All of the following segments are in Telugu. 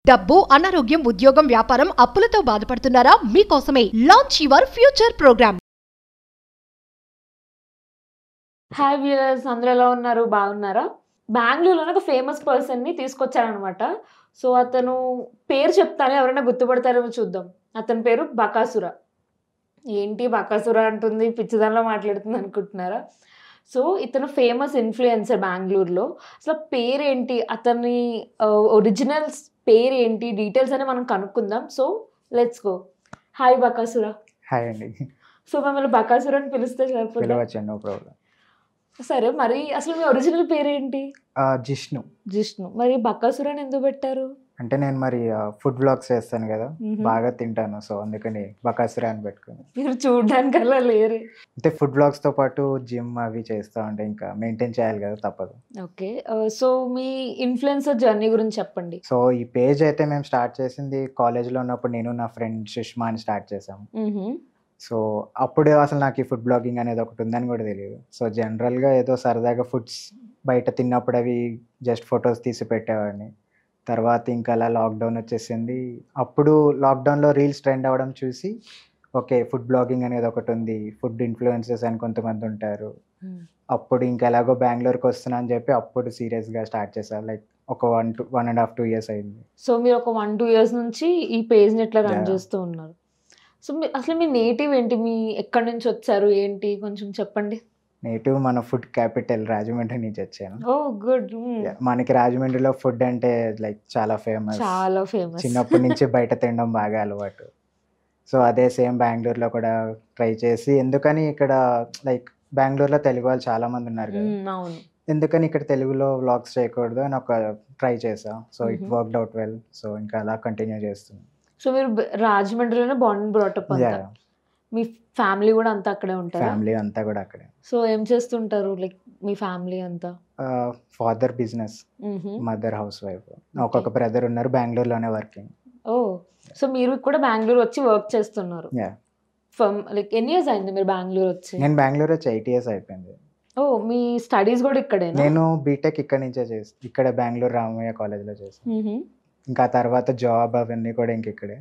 డబ్బు, అనారోగ్యం, ఉద్యోగం, వ్యాపారం, అప్పులతో బాధపడుతున్నారా? మీకోసమే launch your future programme. Hi viewers, అందరూ ఎలా ఉన్నారు? బాగున్నారా? బెంగళూరులోనే ఒక ఫేమస్ పర్సన్ని తీసుకొచ్చారనమాట. సో అతను పేరు చెప్తాను, ఎవరైనా గుర్తుపడతారేమో చూద్దాం. అతని పేరు బకాసుర. ఏంటి బకాసుర అంటుంది, పిచ్చిదానిలో మాట్లాడుతుంది అనుకుంటున్నారా? సో ఇతను ఫేమస్ ఇన్ఫ్లుయెన్సర్ బెంగళూరులో. అసలు పేరేంటి, అతని ఒరిజినల్స్ పేరేంటి, డీటెయిల్స్ అని మనం కనుక్కుందాం. So let's go. Hi Bakasura. Hi అండి. సో మిమ్మల్ని బకాసుర అని పిలిస్తే సరిపోతుందా? పిలవచ్చు, నో ప్రాబ్లం. సరే, మరి అసలు మీ ఒరిజినల్ పేరేంటి? జిష్ణు. జిష్ణు. మరి బకాసుర అని ఎందుకు పెట్టారు? అంటే నేను మరి ఫుడ్ బ్లాగ్స్ చేస్తాను కదా, బాగా తింటాను, సో అందుకని బకాసుర అని పెట్టుకుని. మీరు చూడడానికి అలా లేరు. అంటే ఫుడ్ బ్లాగ్స్ తో పాటు జిమ్ అవి చేస్తా ఉంటే ఇంకా మెయింటైన్ చేయాలి కదా, తప్పదు. ఓకే. సో మీ ఇన్ఫ్లుయెన్సర్ జర్నీ గురించి చెప్పండి. సో ఈ పేజ్ అయితే మేము స్టార్ట్ చేసింది కాలేజ్లో ఉన్నప్పుడు, నేను నా ఫ్రెండ్ సుష్మా అని స్టార్ట్ చేసాము. సో అప్పుడు అసలు నాకు ఈ ఫుడ్ బ్లాగింగ్ అనేది ఒకటి ఉందని కూడా తెలియదు. సో జనరల్గా ఏదో సరదాగా ఫుడ్స్ బయట తిన్నప్పుడు అవి జస్ట్ ఫొటోస్ తీసి పెట్టేవాడిని. తర్వాత ఇంకా అలా లాక్డౌన్ వచ్చేసింది. అప్పుడు లాక్డౌన్లో రీల్స్ ట్రెండ్ అవ్వడం చూసి, ఓకే ఫుడ్ బ్లాగింగ్ అనేది ఒకటి ఉంది, ఫుడ్ ఇన్ఫ్లుయెన్సర్స్ అని కొంతమంది ఉంటారు. అప్పుడు ఇంకా ఎలాగో బెంగళూరుకి వస్తున్నా అని చెప్పి అప్పుడు సీరియస్గా స్టార్ట్ చేశాను. లైక్ ఒక 1.5-2 years అయింది. సో మీరు ఒక 1-2 years నుంచి ఈ పేజ్ని ఎట్లా రన్ చేస్తూ ఉన్నారు? సో అసలు మీ నేటివ్ ఏంటి, మీ ఎక్కడి నుంచి వచ్చారు ఏంటి, కొంచెం చెప్పండి. నేటివ్ మన ఫుడ్ క్యాపిటల్ రాజమండ్రి నుంచి వచ్చాను. ఓ గుడ్. మనకి రాజమండ్రిలో ఫుడ్ అంటే లైక్ చాలా ఫేమస్. చాలా ఫేమస్. చిన్నప్పటి నుంచి బయట తినడం బాగా అలవాటు. సో అదే సేమ్ బెంగళూరులో కూడా ట్రై చేసి, ఎందుకని ఇక్కడ లైక్ బెంగళూరులో తెలుగు వాళ్ళు చాలా మంది ఉన్నారు కదా, అవును, ఎందుకని ఇక్కడ తెలుగులో వ్లాగ్స్ చేయకూడదు అని ఒక ట్రై చేసా. So it worked out well. So ఇంకా అలా కంటిన్యూ చేస్తున్నాను. సో మీరు రాజమండ్రిలోనే బాండ్ బ్రాటప్ అంతా, మీ ఫ్యామిలీ కూడా అంతా అక్కడే ఉంటారు? ఫ్యామిలీ అంతా కూడా అక్కడే. సో ఏం చేస్తుంటారు లైక్ మీ ఫ్యామిలీ అంతా? Father business, mother house wife, ఒక్కొక్క బ్రదర్ ఉన్నారు బెంగళూరులోనే వర్కింగ్. ఓ, సో మీరు కూడా బెంగళూరు వచ్చి వర్క్ చేస్తున్నారు? లైక్ ఎన్ని ఇయర్స్ అయింది మీరు బెంగళూరు వచ్చి? నేను బెంగళూరు వచ్చి 8 years అయిపోయింది. ఓ, మీ స్టడీస్ కూడా ఇక్కడే? నేను బీటెక్ ఇక్కడ నుంచే చేసి, ఇక్కడ బెంగళూరు రామయ్య కాలేజ్లో చేసాను. ఇంకా తర్వాత జాబ్ అవన్నీ కూడా ఇక్కడే.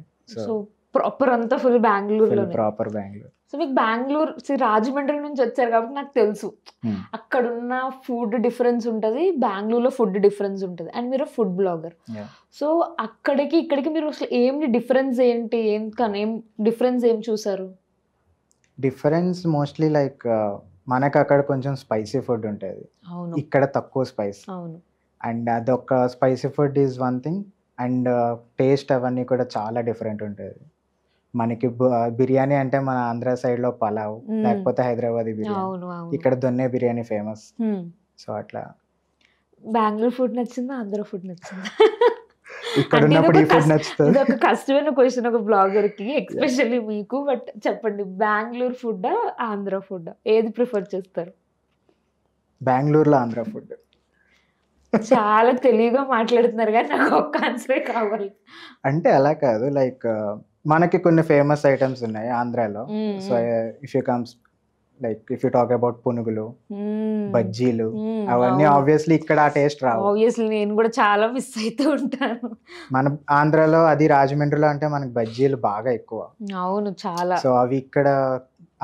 సో ప్రాపర్ అంతా ఫుల్ బెంగళూరులో? ప్రాపర్ బెంగళూరు. సో మీకు బెంగళూరు రాజమండ్రి నుంచి వచ్చారు కాబట్టి నాకు తెలుసు అక్కడున్న ఫుడ్ డిఫరెన్స్ ఉంటుంది, బెంగళూరులో ఫుడ్ డిఫరెన్స్ ఉంటుంది. అండ్ మీరు ఫుడ్ బ్లాగర్. సో అక్కడికి ఇక్కడికి మీరు అసలు ఏంటి డిఫరెన్స్ ఏంటి, ఏం డిఫరెన్స్ ఏం చూసారు? డిఫరెన్స్ మోస్ట్లీ లైక్ మనకు అక్కడ కొంచెం స్పైసీ ఫుడ్ ఉంటుంది, ఇక్కడ తక్కువ స్పైస్. అవును. అండ్ అదొక spicy food is one thing. And taste అవన్నీ కూడా చాలా డిఫరెంట్ ఉంటుంది. మనకి బిర్యానీ అంటే మన ఆంధ్ర సైడ్ లో పలావ్, లేకపోతే హైదరాబాదీ బిర్యానీ, ఇక్కడ దొన్నే బిర్యానీ ఫేమస్. సో అట్లా. బెంగళూరు ఫుడ్ నచ్చిందా, ఆంధ్ర ఫుడ్ నచ్చిందా? ఇక్కడ ఉన్నప్పుడు ఈ ఫుడ్ నచ్చుతుంది. ఇది ఒక కష్టమైన క్వశ్చన్ ఒక బ్లాగర్ కి, ఎక్స్పెషల్లీ మీకు. బట్ చెప్పండి, బెంగళూరు ఫుడ్ ఆంధ్ర ఫుడ్ ఏది ప్రిఫర్ చేస్తారు? బెంగళూరులో ఆంధ్ర ఫుడ్. చాలా తెలివిగా మాట్లాడుతున్నారు కానీ నాకు ఒక్క ఆన్సరే కావాలి. అంటే అలా కాదు, లైక్ మనకి కొన్ని ఫేమస్ ఐటమ్స్ ఉన్నాయి ఆంధ్రాలో. So if you comes like if you talk about పునుగులు, బజ్జీలు, అవన్నీ ఆబ్వియస్లీ ఇక్కడ ఆ టేస్ట్ రావు. ఆబ్వియస్లీ నేను కూడా చాలా మిస్ అవుతూ ఉంటాను. మన ఆంధ్రాలో అది, రాజమండ్రిలో అంటే మనకి బజ్జీలు బాగా ఎక్కువ. అవును, చాలా. సో అవి ఇక్కడ,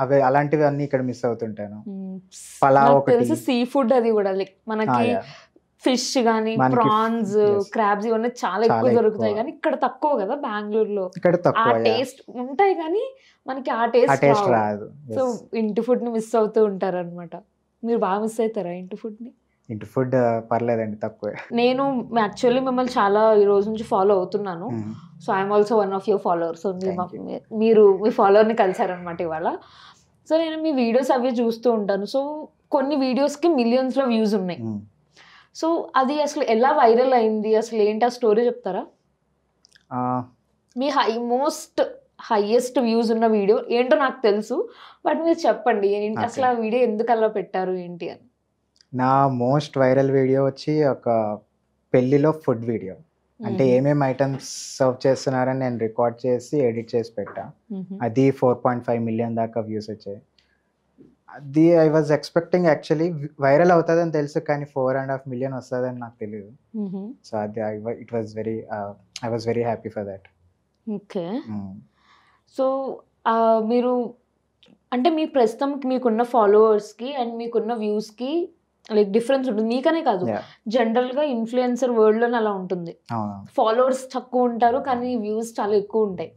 అవి అలాంటివి అన్ని ఇక్కడ మిస్ అవుతుంటాను. పలావ్ ఒకటి, సీ ఫుడ్ అది కూడా లైక్ మనకి ఫిష్ గానీ, ప్రాన్స్, క్రాబ్స్ ఇవన్నీ చాలా ఎక్కువ దొరుకుతాయి కానీ ఇక్కడ తక్కువ కదా బెంగళూరులో. ఇక్కడ తక్కువ టేస్ట్ ఉంటాయి కానీ మనకి ఆ టేస్ట్ రాదు. సో ఇంటి ఫుడ్ ని మిస్ అవుతూ ఉంటారు అనమాట. మీరు బాగా మిస్ అవుతారా ఇంటి ఫుడ్ ని? ఇంటి ఫుడ్ పర్లేదండి, తక్కువే. నేను యాక్చువల్లీ మిమ్మల్ని చాలా ఈ రోజు నుంచి ఫాలో అవుతున్నాను. So I'm also one of your follower. So మీరు మీ ఫాలోవర్ ని కలిసారనమాట ఇవాళ. సో నేను మీ వీడియోస్ అవి చూస్తూ ఉంటాను. సో కొన్ని వీడియోస్ కి మిలియన్స్ లో వ్యూస్ ఉన్నాయి. సో అది అసలు ఎలా వైరల్ అయింది, అసలు ఏంటి ఆ స్టోరీ చెప్తారా? మీ హైయెస్ట్ వ్యూస్ ఉన్న వీడియో ఏంటో నాకు తెలుసు, బట్ మీరు చెప్పండి అసలు ఆ వీడియో ఎందుకు అలా పెట్టారు ఏంటి అని. నా మోస్ట్ వైరల్ వీడియో వచ్చి ఒక పెళ్లిలో ఫుడ్ వీడియో. అంటే ఏమేమి ఐటమ్స్ సర్వ్ చేస్తున్నారని నేను రికార్డ్ చేసి ఎడిట్ చేసి పెట్టా. అది 4.5 million దాకా వ్యూస్ వచ్చాయి. అది I was expecting actually viral అవుతుందని తెలుసు, కానీ 4.5 million వస్తుందని నాకు తెలియదు. సో అది it was very I was very happy for that. Okay. So మీరు అంటే మీ ప్రస్తుతం మీకున్న ఫాలోవర్స్కి అండ్ మీకున్న వ్యూస్కి లైక్ డిఫరెన్స్ ఉంటుంది. మీకనే కాదు, జనరల్గా ఇన్ఫ్లుయెన్సర్ వరల్డ్లోనే అలా ఉంటుంది. ఫాలోవర్స్ తక్కువ ఉంటారు కానీ వ్యూస్ చాలా ఎక్కువ ఉంటాయి.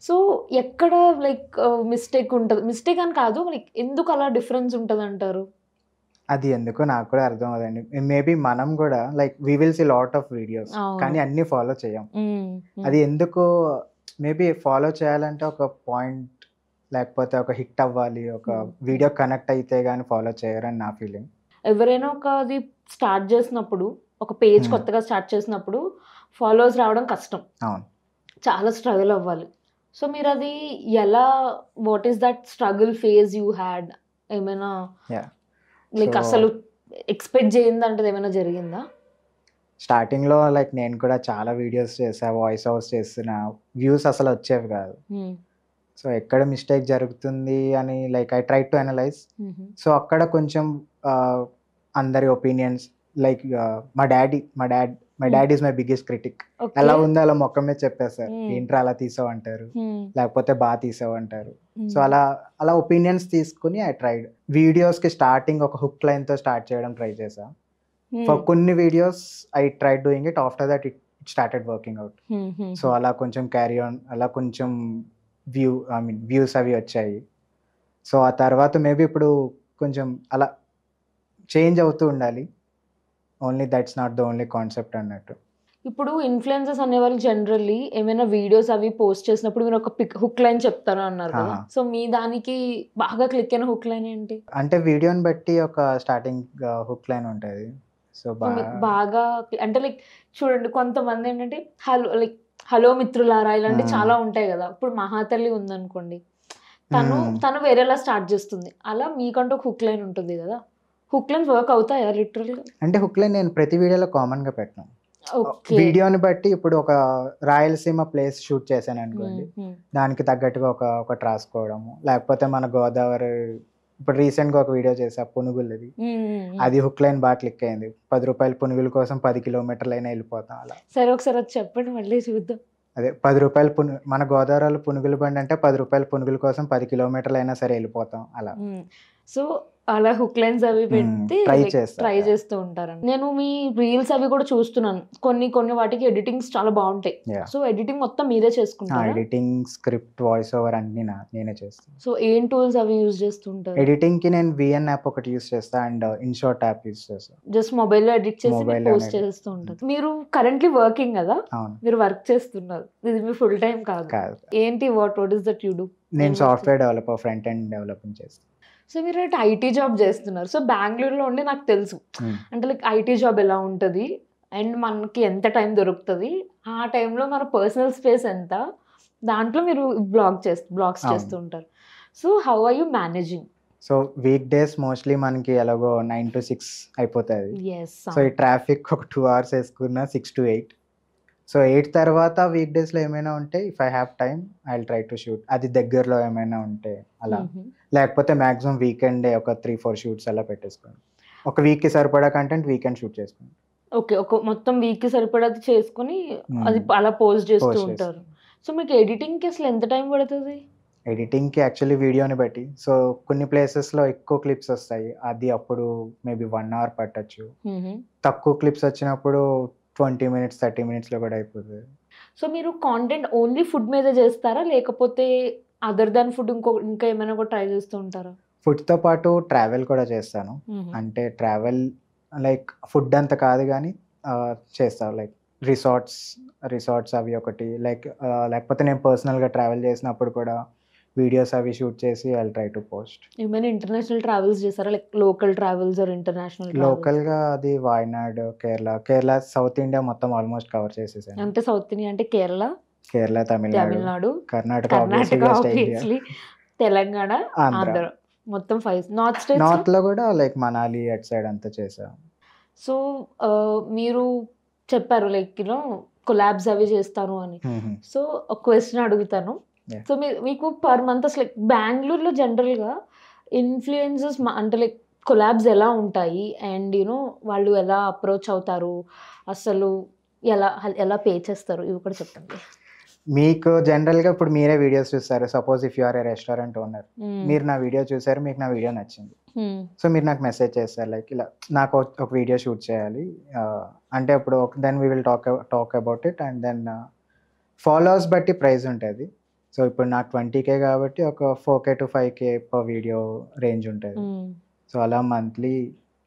సో ఎక్కడ లైక్ మిస్టేక్ ఉంటుంది? మిస్టేక్ అని కాదు, లైక్ ఎందుకు అలా డిఫరెన్స్ ఉంటుంది అంటారు? అది ఎందుకో నాకు కూడా అర్థం అవ్వదండి. మేబీ మనం కూడా like we will see lot of videos, కానీ అన్ని ఫాలో చేయం. అది ఎందుకు? మేబీ ఫాలో చేయాలంటే ఒక పాయింట్ లేకపోతే ఒక హిట్ అవ్వాలి, ఒక వీడియో కనెక్ట్ అయితే కానీ ఫాలో చేయరని నా ఫీలింగ్. ఎవరైనా ఒకది స్టార్ట్ చేసినప్పుడు, ఒక పేజ్ కొత్తగా స్టార్ట్ చేసినప్పుడు ఫాలోవర్స్ రావడం కష్టం. అవును, చాలా స్ట్రగుల్ అవ్వాలి. సో మీరు అది ఎలా, what is that struggle phase you had? ఏమైనా లైక్ అసలు ఎక్స్పెక్ట్ చేయిందంటే ఏమైనా జరిగిందా? స్టార్టింగ్లో లైక్ నేను కూడా చాలా వీడియోస్ చేసా, వాయిస్ ఓవర్స్ చేస్తున్నా, వ్యూస్ అసలు వచ్చేవి కాదు. సో ఎక్కడ మిస్టేక్ జరుగుతుంది అని like I try to analyse. So అక్కడ కొంచెం అందరి ఒపీనియన్స్ లైక్ మా dad is my biggest critic. ఎలా ఉందో అలా మొక్క మీద చెప్పేస్తారు, ఏంట్రా అలా తీసావు అంటారు, లేకపోతే బాగా తీసావు అంటారు. సో అలా ఒపీనియన్స్ తీసుకుని ఐ ట్రైడ్. వీడియోస్కి స్టార్టింగ్ ఒక హుక్ లైన్తో స్టార్ట్ చేయడం ట్రై చేసా. ఫర్ కొన్ని videos I try doing it, after that it started working out. So అలా కొంచెం క్యారీ ఆన్, అలా కొంచెం వ్యూస్ అవి వచ్చాయి. సో ఆ తర్వాత మేబీ ఇప్పుడు కొంచెం అలా చేంజ్ అవుతూ ఉండాలి. Only that's not the only concept అన్నట్టు. ఇప్పుడు ఇన్ఫ్లుయెన్సర్స్ అనేవాళ్ళు జనరల్లీ ఏమైనా వీడియోస్ అవి పోస్ట్ చేసినప్పుడు మీరు ఒక హుక్ లైన్ చెప్తారు అన్నారు కదా. సో మీ దానికి బాగా క్లిక్ అయిన హుక్ లైన్ ఏంటి? అంటే వీడియోని బట్టి ఒక స్టార్టింగ్ హుక్ లైన్ ఉంటుంది. సో బాగా అంటే లైక్ చూడండి, కొంతమంది ఏంటంటే హలో మిత్రులారా ఇలాంటి చాలా ఉంటాయి కదా. ఇప్పుడు మహాతల్లి ఉందనుకోండి, తను వేరేలా స్టార్ట్ చేస్తుంది, అలా మీకంటూ ఒక హుక్ లైన్ ఉంటుంది కదా. హుక్ లైన్స్ వర్క్ అవుతాయా లిటరల్గా? అంటే హుక్ లైన్ నేను ప్రతి వీడియోలో కామన్గా పెట్టను. వీడియోని బట్టి ఇప్పుడు ఒక రాయలసీమ ప్లేస్ షూట్ చేశాను అనుకోండి, దానికి తగ్గట్టుగా ఒకటి రాసుకోవడము, లేకపోతే మన గోదావరి ఇప్పుడు రీసెంట్గా ఒక వీడియో చేసా పునుగులది, అది హుక్ లైన్ బాగా క్లిక్ అయింది. 10 రూపాయల పునుగుల కోసం 10 kilometers అయినా వెళ్ళిపోతాం అలా. సరే ఒకసారి అది చెప్పండి మళ్ళీ చూద్దాం. అదే 10 రూపాయల మన గోదావరిలో పునుగుల బండి అంటే 10 రూపాయల పునుగుల కోసం 10 kilometers అయినా సరే వెళ్ళిపోతాం అలా. సో అలా హుక్ లైన్స్ అవి పెట్టి ట్రై చేస్తూ ఉంటారు. నేను మీ రీల్స్ అవి కూడా చూస్తున్నాను, కొన్ని వాటికి ఎడిటింగ్స్ చాలా బాగుంటాయి. సో ఎడిటింగ్ మొత్తం మీరే చేసుకుంటారు? ఎడిటింగ్, స్క్రిప్ట్, వాయిస్ ఓవర్ అన్ని నేనే చేస్తాను. సో ఏం టూల్స్ అవి యూజ్ చేస్తుంటారు? ఎడిటింగ్ కి నేను VN యాప్ ఒకటి యూజ్ చేస్తా అండ్ ఇన్షాట్ యాప్ యూజ్ చేస్తాను. జస్ట్ మొబైల్లో ఎడిట్ చేసి పోస్ట్ చేస్తూ ఉంటారు. మీరు కరెంట్లీ వర్కింగ్ కదా, మీరు వర్క్ చేస్తున్నారు, ఇది మీ ఫుల్ టైం కాదు. ఏంటి what is that you do? నేను software developer, front end developing చేస్తాను. సో మీరు ఐటీ జాబ్ చేస్తున్నారు. సో బెంగళూరులో ఉండి నాకు తెలుసు అంటే లైక్ ఐటీ జాబ్ ఎలా ఉంటుంది అండ్ మనకి ఎంత టైం దొరుకుతుంది, ఆ టైంలో మన పర్సనల్ స్పేస్ ఎంత, దాంట్లో మీరు బ్లాగ్స్ చేస్తూ ఉంటారు. So how are you managing? So weekdays mostly మనకి ఎలాగో 9 to 6 అయిపోతుంది. సో ఈ ట్రాఫిక్ ఒక 2 hours వేసుకున్నా 6 to 8. సో 8 తర్వాత వీక్ డేస్లో ఏమైనా ఉంటే if I have time I will try to shoot, అది దగ్గరలో ఏమైనా ఉంటే అలా, లేకపోతే మ్యాక్సిమం వీకెండ్ ఒక 3-4 షూట్స్ అలా పెట్టేసుకోండి. ఒక వీక్కి సరిపడా కంటెంట్ వీకెండ్ షూట్ చేసుకోండి. ఓకే, ఒక మొత్తం వీక్కి సరిపడాది చేసుకుని అది అలా పోస్ట్ చేస్తూ ఉంటారు. సో మీకు ఎడిటింగ్కి అసలు ఎంత టైం పడుతుంది? ఎడిటింగ్కి యాక్చువల్లీ వీడియోని బట్టి, సో కొన్ని ప్లేసెస్లో ఎక్కువ క్లిప్స్ వస్తాయి, అది అప్పుడు మేబీ 1 hour పట్టచ్చు. తక్కువ క్లిప్స్ వచ్చినప్పుడు 20 minutes 30 minutesలో కూడా అయిపోతుంది. సో మీరు కాంటెంట్ ఓన్లీ ఫుడ్ మీద చేస్తారా, లేకపోతే అదర్ దాన్ ఫుడ్ ఇంకా ఏమైనా కూడా ట్రై చేస్తూ ఉంటారా? ఫుడ్తో పాటు ట్రావెల్ కూడా చేస్తాను. అంటే ట్రావెల్ లైక్ ఫుడ్ అంత కాదు కానీ చేస్తాను, లైక్ రిసార్ట్స్ అవి ఒకటి, లేకపోతే నేను పర్సనల్గా ట్రావెల్ చేసినప్పుడు కూడా వీడియోస్ అవి షూట్ చేసి ఐ ట్రై టు పోస్ట్. ఏమైనా ఇంటర్నేషనల్ ట్రావెల్స్ చేస్తారా, like local travels or international? లోకల్గా అది వాయనాడ్, కేరళ, సౌత్ ఇండియా మొత్తం ఆల్మోస్ట్ కవర్ చేసేసాను. అంటే సౌత్ ఇండియా అంటే కేరళ, తమిళనాడు, కర్ణాటక, తెలంగాణ, ఆంధ్ర, మొత్తం 5 నార్త్ స్టేట్స్. నార్త్ లో కూడా లైక్ మనాలి అట్ సైడ్ అంతా చేసాం. సో మీరు చెప్పారు లైక్ కొలాబ్స్ అవి చేస్తాను అని. సో ఒక క్వశ్చన్ అడుగుతాను. సో మీకు పర్ మంత్ అసలు బెంగళూరులో జనరల్గా ఇన్ఫ్లుయెన్సర్స్ అంటే లైక్ కొలాబ్స్ ఎలా ఉంటాయి అండ్ యూనో వాళ్ళు ఎలా అప్రోచ్ అవుతారు, అసలు ఎలా ఎలా పే చేస్తారు, ఇవి కూడా చెప్పండి. మీకు జనరల్గా ఇప్పుడు మీరే వీడియోస్ చూస్తారు. Suppose if you are a restaurant owner, మీరు నా వీడియో చూసారు, మీకు నా వీడియో నచ్చింది, సో మీరు నాకు మెసేజ్ చేస్తారు లైక్ ఇలా నాకు ఒక వీడియో షూట్ చేయాలి అంటే అప్పుడు then we will talk about it and then followers బట్టి ప్రైస్ ఉంటుంది. సో ఇప్పుడు నాకు 20K కాబట్టి ఒక 4K to 5K per video range ఉంటుంది. సో అలా మంత్లీ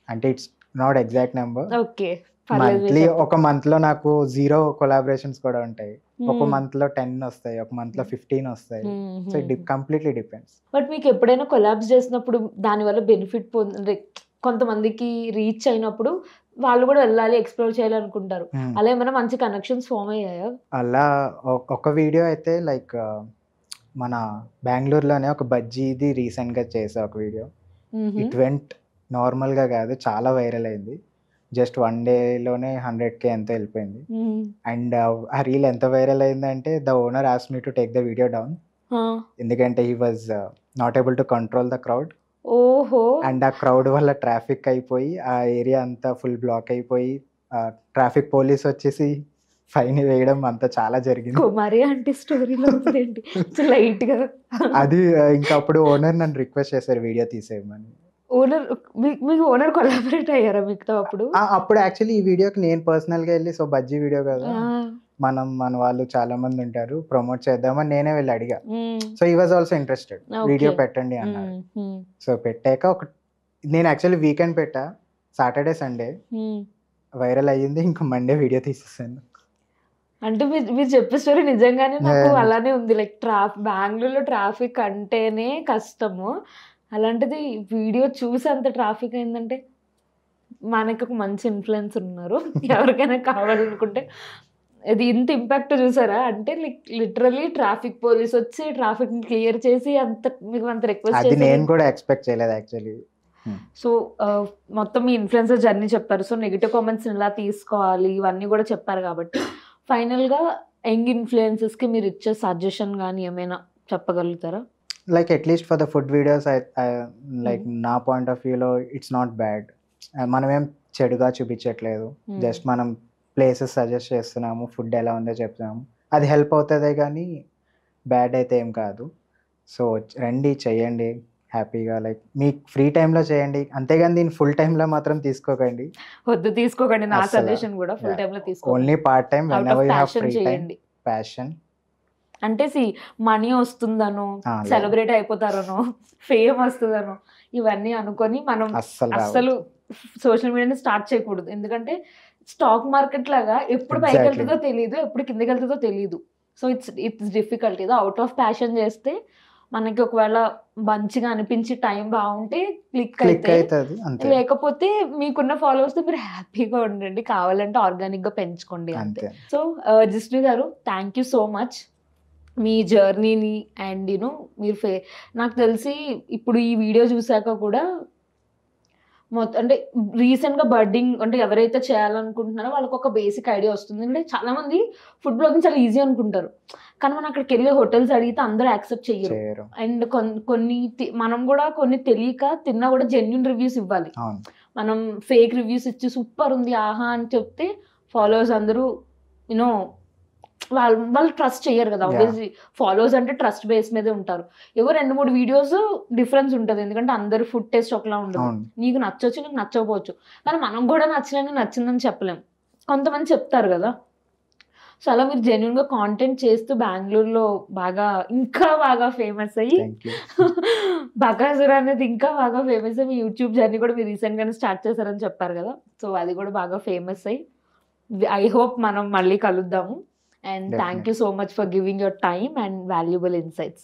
అంటే it's not exact number, okay monthly ఒక మంత్లో నాకు 0 కొలాబరేషన్స్ కూడా ఉంటాయి. ఒక మంత్లో 10 వస్తాయి, ఒక మంత్లో 15 వస్తాయి. So it completely depends. But మీకు ఎప్పుడైనా కొలాబ్స్ చేసినప్పుడు దానివల్ల బెనిఫిట్ పొంది కొంతమందికి రీచ్ అయినప్పుడు వాళ్ళు కూడా వెళ్ళాలి ఎక్స్ప్లోర్ చేయాలనుకుంటారు, అలా ఏమైనా మంచి కనెక్షన్స్ ఫామ్ అయ్యాయా? అలా ఒక వీడియో అయితే లైక్ మన బెంగళూరులోనే ఒక బజ్జీది రీసెంట్గా చేసా ఒక వీడియో. ఇట్ వెంట్ నార్మల్గా కాదు, చాలా వైరల్ అయింది. జస్ట్ 1 డేలోనే 100K ఎంతో వెళ్ళిపోయింది. అండ్ ఆ రీల్ ఎంత వైరల్ అయిందంటే the owner asked me to take the video down, ఎందుకంటే he was not able to control the crowd. ఓహో. అండ్ ఆ క్రౌడ్ వల్ల ట్రాఫిక్ అయిపోయి ఆ ఏరియా అంతా ఫుల్ బ్లాక్ అయిపోయి ట్రాఫిక్ పోలీస్ వచ్చేసి ఫైన్ వేయడం అంతా చాలా జరిగింది. కుమారి అంటే స్టోరీలో లైట్ గా అది ఇంకా అప్పుడు ఓనర్ నన్ను రిక్వెస్ట్ చేశారు వీడియో తీసేయమని. ఓనర్ మీకు ఓనర్ కొలాబరేట్ అయ్యారా మీతో అప్పుడు? అప్పుడు యాక్చువల్లీ ఈ వీడియోకి నేను పర్సనల్గా వెళ్ళి సో బజ్జీ వీడియో కదా, మన వాళ్ళు చాలా మంది ఉంటారు, ప్రమోట్ చేద్దామని నేనే వెళ్ళి అడిగా. సో ఈ వాజ్ ఆల్సో ఇంట్రెస్టెడ్, వీడియో పెట్టండి అన్నారు. సో పెట్టాక నేను యాక్చువల్లీ వీకెండ్ పెట్టా, సాటర్డే సండే వైరల్ అయ్యింది, ఇంకా మండే వీడియో తీసేసాను. అంటే మీరు చెప్పే స్టోరీ నిజంగానే నాకు అలానే ఉంది. లైక్ బెంగళూరులో ట్రాఫిక్ అంటేనే కష్టము, అలాంటిది వీడియో చూసి అంత ట్రాఫిక్ అయిందంటే మనకి ఒక మంచి ఇన్ఫ్లుయెన్స్ ఉన్నారు. ఎవరికైనా కావాలనుకుంటే అది ఇంత ఇంపాక్ట్ చూసారా? అంటే లైక్ లిటరలీ ట్రాఫిక్ పోలీస్ వచ్చి ట్రాఫిక్ క్లియర్ చేసి అంత మీకు అంత రిక్వెస్ట్ చేసి నేను కూడా ఎక్స్పెక్ట్ చేయలేదు యాక్చువల్లీ. సో మొత్తం మీ ఇన్ఫ్లుయెన్సర్ జర్నీ చెప్పారు. సో నెగిటివ్ కామెంట్స్ ఎలా తీసుకోవాలి ఇవన్నీ కూడా చెప్పారు. కాబట్టి ఫైనల్గా యంగ్ ఇన్ఫ్లుయెన్సర్స్కి మీరు ఇచ్చే సజెషన్ కానీ ఏమైనా చెప్పగలుగుతారా? Like at least for the food videos like నా పాయింట్ ఆఫ్ వ్యూలో ఇట్స్ నాట్ బ్యాడ్. మనమేం చెడుగా చూపించట్లేదు, జస్ట్ మనం ప్లేసెస్ సజెస్ట్ చేస్తున్నాము, ఫుడ్ ఎలా ఉందో చెప్తున్నాము, అది హెల్ప్ అవుతుందే కానీ బ్యాడ్ అయితే ఏం కాదు. సో రండి చేయండి హ్యాపీగా, లైక్ మీకు ఫ్రీ టైంలో చేయండి, అంతేగాని దీన్ని ఫుల్ టైంలో మాత్రం తీసుకోకండి. వద్దు తీసుకోకండి, నా సజెషన్ కూడా ఫుల్ టైంలో తీసుకోండి. Only part time whenever you have free time, passion. అంటే మనీ వస్తుందనో, సెలబ్రేట్ అయిపోతారనో, ఫేమ్ వస్తుందనో ఇవన్నీ అనుకొని మనం అస్సలు సోషల్ మీడియాని స్టార్ట్ చేయకూడదు. ఎందుకంటే స్టాక్ మార్కెట్ లాగా ఎప్పుడు పైకి వెళ్తుందో తెలియదు, ఎప్పుడు కిందకి వెళ్తుందో తెలియదు. So it's difficult. ఏదో అవుట్ ఆఫ్ ప్యాషన్ చేస్తే మనకి ఒకవేళ మంచిగా అనిపించి టైం బాగుంటే క్లిక్ అవుతుంది, లేకపోతే మీకున్న ఫాలోవర్స్ తో మీరు హ్యాపీగా ఉండండి, కావాలంటే ఆర్గానిక్ గా పెంచుకోండి అంతే. సో జిష్ణు గారు, థ్యాంక్ యూ సో మచ్ మీ జర్నీని అండ్ యూనో మీరు నాకు తెలిసి ఇప్పుడు ఈ వీడియో చూసాక కూడా మొత్తం అంటే రీసెంట్గా బడ్డింగ్ అంటే ఎవరైతే చేయాలనుకుంటున్నారో వాళ్ళకి ఒక బేసిక్ ఐడియా వస్తుంది. అంటే చాలామంది ఫుడ్ బ్లాగింగ్ చాలా ఈజీ అనుకుంటారు, కానీ మనం అక్కడికి వెళ్ళి హోటల్స్ అడిగితే అందరూ యాక్సెప్ట్ చెయ్యరు. అండ్ కొన్ని మనం కూడా కొన్ని తెలియక తిన్నా కూడా జెన్యున్ రివ్యూస్ ఇవ్వాలి. మనం ఫేక్ రివ్యూస్ ఇచ్చి సూపర్ ఉంది ఆహా అని చెప్తే ఫాలోవర్స్ అందరూ యూనో వాళ్ళు ట్రస్ట్ చేయరు కదా. ఆబ్వియస్లీ ఫాలోవర్స్ అంటే ట్రస్ట్ బేస్ మీదే ఉంటారు. ఏవో 2-3 వీడియోస్ డిఫరెన్స్ ఉంటుంది, ఎందుకంటే అందరు ఫుడ్ టేస్ట్ ఒకలా ఉండదు. నీకు నచ్చవచ్చు, నీకు నచ్చకపోవచ్చు, కానీ మనం కూడా నచ్చిందని చెప్పలేం. కొంతమంది చెప్తారు కదా. సో అలా మీరు జెన్యున్గా కాంటెంట్ చేస్తూ బెంగళూరులో ఇంకా బాగా ఫేమస్ అయ్యి బకాసుర అనేది ఇంకా బాగా ఫేమస్ అయ్యి మీ యూట్యూబ్ జర్నీ కూడా మీరు రీసెంట్గానే స్టార్ట్ చేశారని చెప్పారు కదా. సో అది కూడా బాగా ఫేమస్ అయ్యి ఐ హోప్ మనం మళ్ళీ కలుద్దాము. And thank you so much for giving your time and valuable insights.